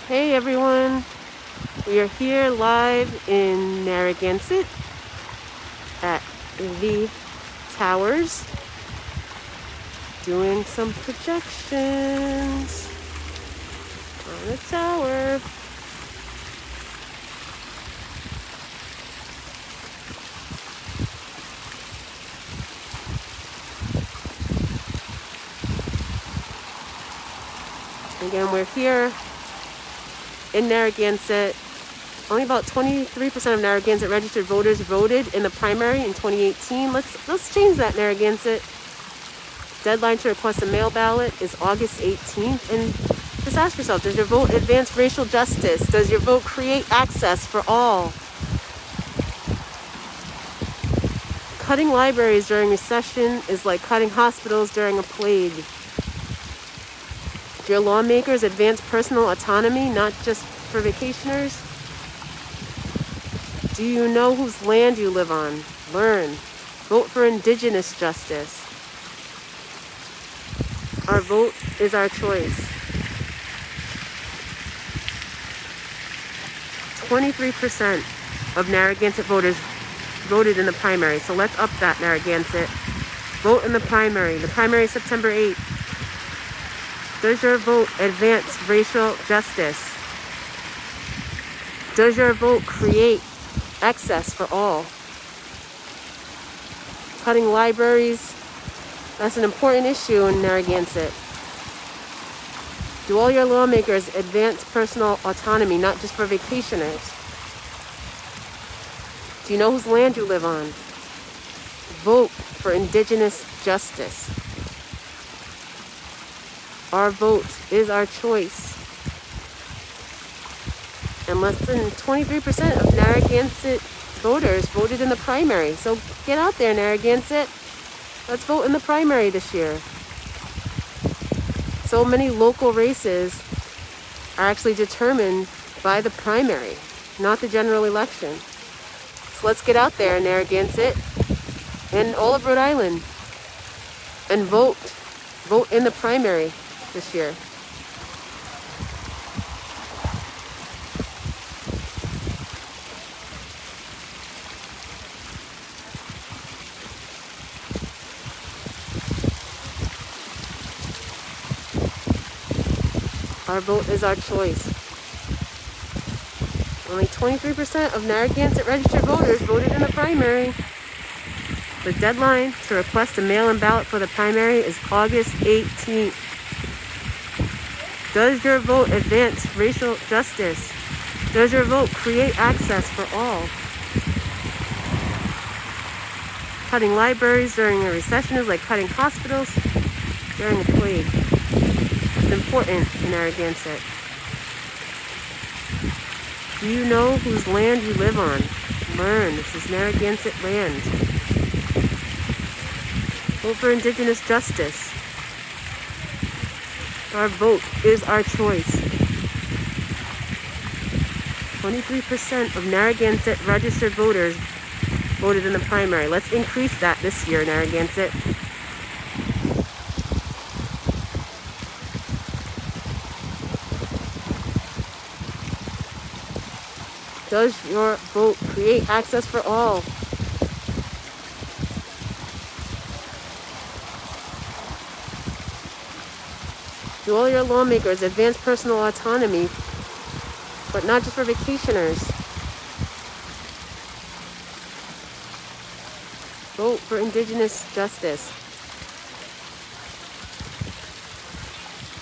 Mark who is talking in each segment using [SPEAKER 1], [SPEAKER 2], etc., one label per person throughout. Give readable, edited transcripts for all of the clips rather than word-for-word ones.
[SPEAKER 1] Hey everyone, we are here live in Narragansett at the towers doing some projections on the tower. Again, we're here in Narragansett. Only about 23% of Narragansett registered voters voted in the primary in 2018. Let's change that, Narragansett. Deadline to request a mail ballot is August 18th. And just ask yourself, does your vote advance racial justice? Does your vote create access for all? Cutting libraries during recession is like cutting hospitals during a plague. Do your lawmakers advance personal autonomy, not just for vacationers? Do you know whose land you live on? Learn. Vote for Indigenous justice. Our vote is our choice. 23% of Narragansett voters voted in the primary. So let's up that, Narragansett. Vote in the primary. The primary is September 8th. Does your vote advance racial justice? Does your vote create access for all? Cutting libraries, that's an important issue in Narragansett. Do all your lawmakers advance personal autonomy, not just for vacationers? Do you know whose land you live on? Vote for Indigenous justice. Our vote is our choice. And less than 23% of Narragansett voters voted in the primary. So get out there, Narragansett. Let's vote in the primary this year. So many local races are actually determined by the primary, not the general election. So let's get out there, Narragansett and all of Rhode Island, and vote. Vote in the primary this year. Our vote is our choice. Only 23% of Narragansett registered voters voted in the primary. The deadline to request a mail-in ballot for the primary is August 18th. Does your vote advance racial justice? Does your vote create access for all? Cutting libraries during a recession is like cutting hospitals during a plague. It's important in Narragansett. Do you know whose land you live on? Learn. This is Narragansett land. Vote for Indigenous justice. Our vote is our choice. 23% of Narragansett registered voters voted in the primary. Let's increase that this year, Narragansett. Does your vote create access for all? Do all your lawmakers advance personal autonomy, but not just for vacationers? Vote for Indigenous justice.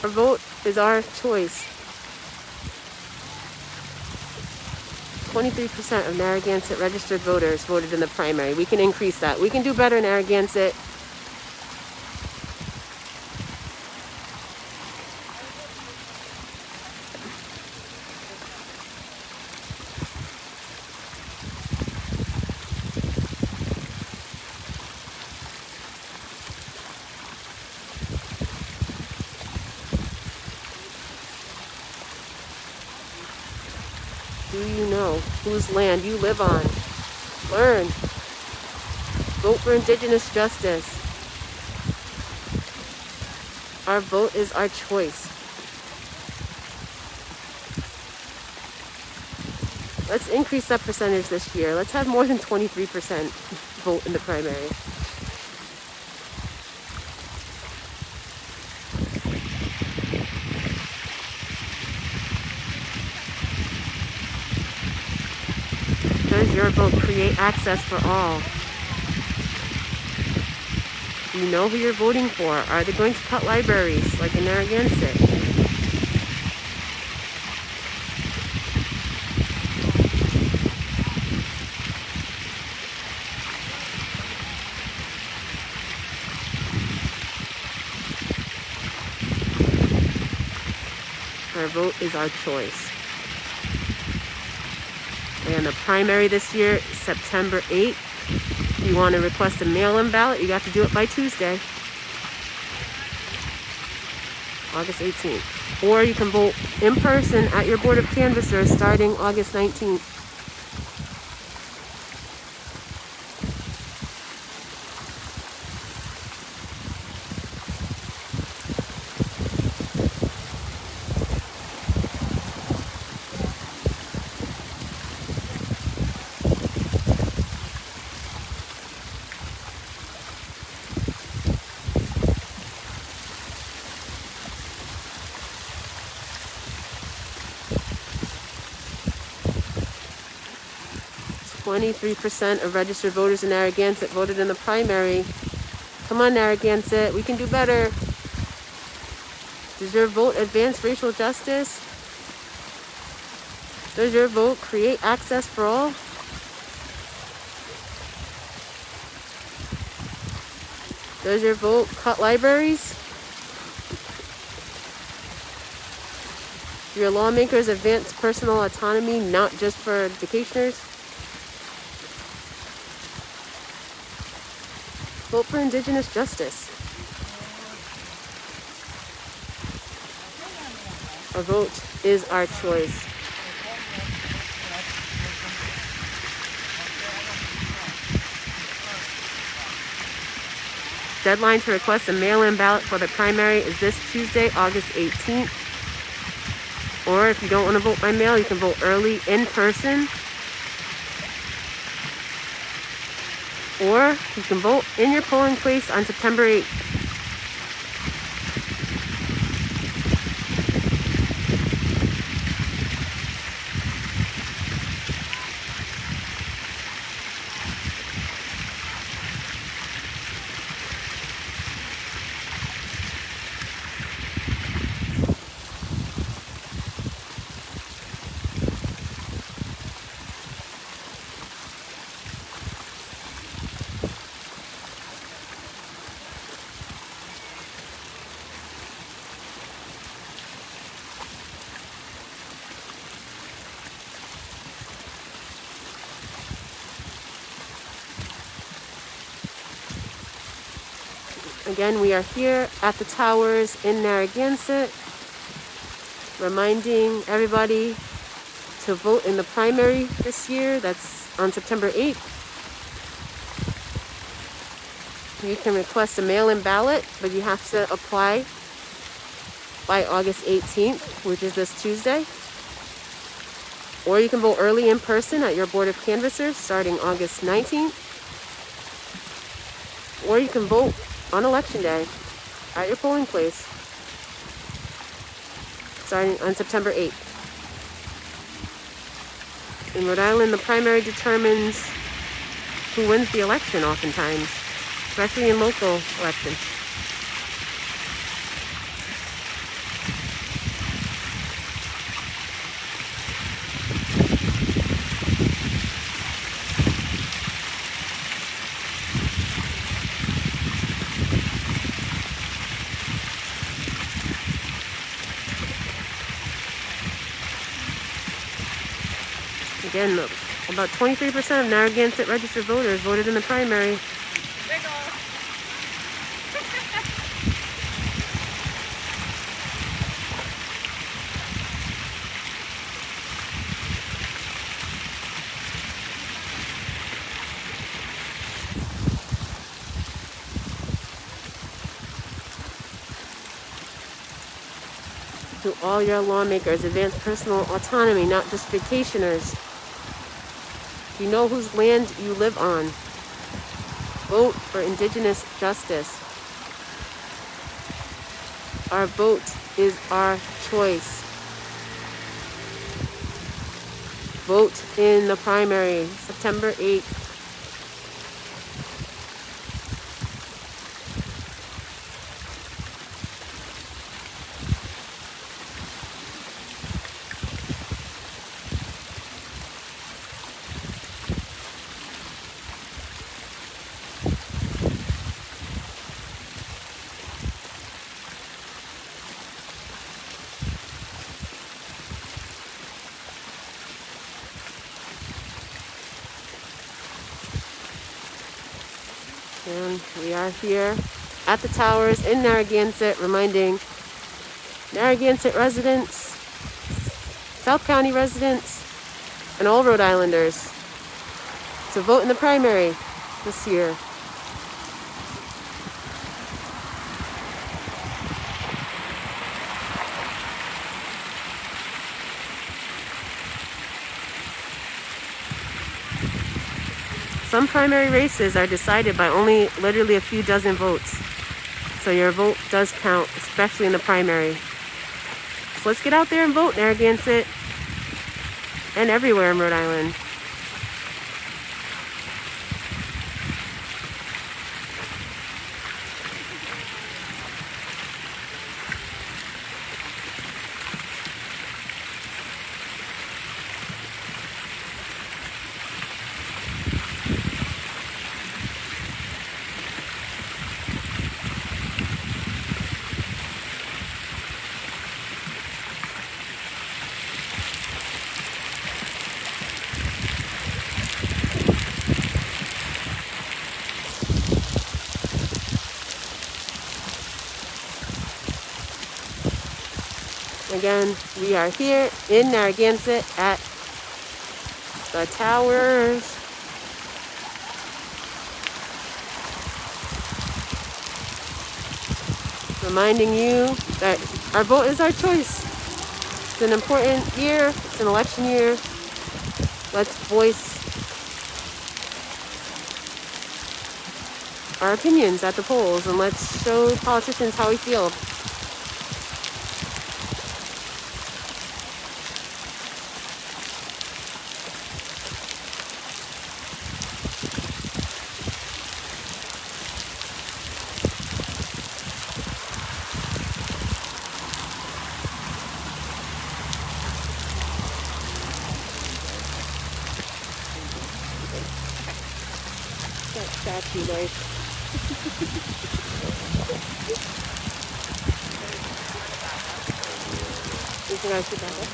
[SPEAKER 1] Our vote is our choice. 23% of Narragansett registered voters voted in the primary. We can increase that. We can do better, Narragansett. Do you know whose land you live on? Learn. Vote for Indigenous justice. Our vote is our choice. Let's increase that percentage this year. Let's have more than 23% vote in the primary. Does your vote create access for all? Do you know who you're voting for? Are they going to cut libraries like in Narragansett? Our vote is our choice. And the primary this year, September 8th. If you want to request a mail-in ballot, you got to do it by Tuesday, August 18th. Or you can vote in person at your Board of Canvassers starting August 19th. .23% of registered voters in Narragansett voted in the primary. Come on, Narragansett, we can do better. Does your vote advance racial justice? Does your vote create access for all? Does your vote cut libraries? Do your lawmakers advance personal autonomy, not just for vacationers? Vote for Indigenous justice. Our vote is our choice. Deadline to request a mail-in ballot for the primary is this Tuesday, August 18th. Or if you don't want to vote by mail, you can vote early in person. Or you can vote in your polling place on September 8th. Again, we are here at the towers in Narragansett, reminding everybody to vote in the primary this year. That's on September 8th. You can request a mail-in ballot, but you have to apply by August 18th, which is this Tuesday. Or you can vote early in person at your Board of Canvassers starting August 19th. Or you can vote on Election Day at your polling place starting on September 8th. In Rhode Island, the primary determines who wins the election oftentimes, especially in local elections. Again, about 23% of Narragansett registered voters voted in the primary. To all your lawmakers, advance personal autonomy, not just vacationers. You know whose land you live on. Vote for Indigenous justice. Our vote is our choice. Vote in the primary, September 8th. And we are here at the towers in Narragansett, reminding Narragansett residents, South County residents, and all Rhode Islanders to vote in the primary this year. Some primary races are decided by only literally a few dozen votes. So your vote does count, especially in the primary. So let's get out there and vote, Narragansett, and everywhere in Rhode Island. Again, we are here in Narragansett at the towers. Reminding you that our vote is our choice. It's an important year. It's an election year. Let's voice our opinions at the polls, and let's show politicians how we feel. That statue, like. You think I should back up?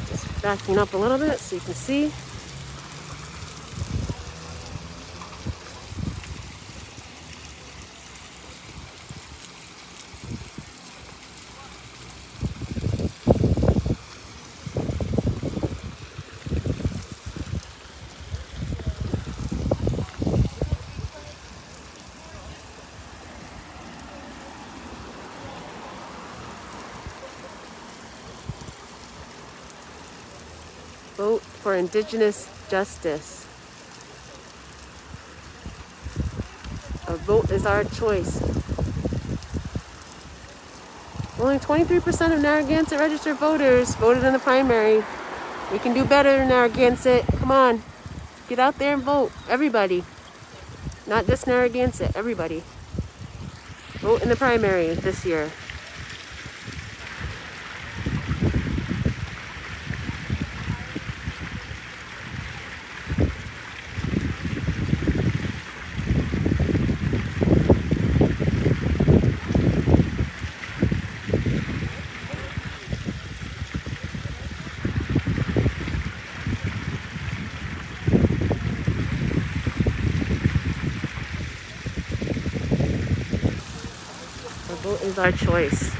[SPEAKER 1] Just backing up a little bit so you can see. Vote for Indigenous justice. A vote is our choice. Only 23% of Narragansett registered voters voted in the primary. We can do better in Narragansett. Come on. Get out there and vote. Everybody. Not just Narragansett. Everybody. Vote in the primary this year. Vote is our choice.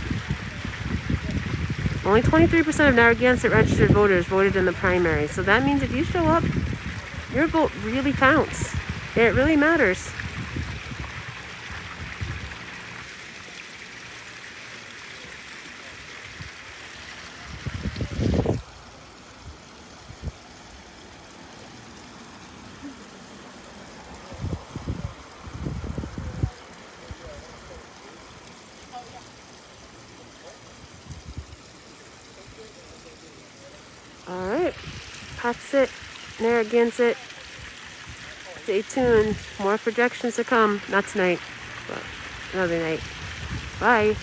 [SPEAKER 1] Only 23% of Narragansett registered voters voted in the primary. So that means if you show up, your vote really counts. It really matters. That's it. Narragansett. Stay tuned. More projections to come. Not tonight, but another night. Bye.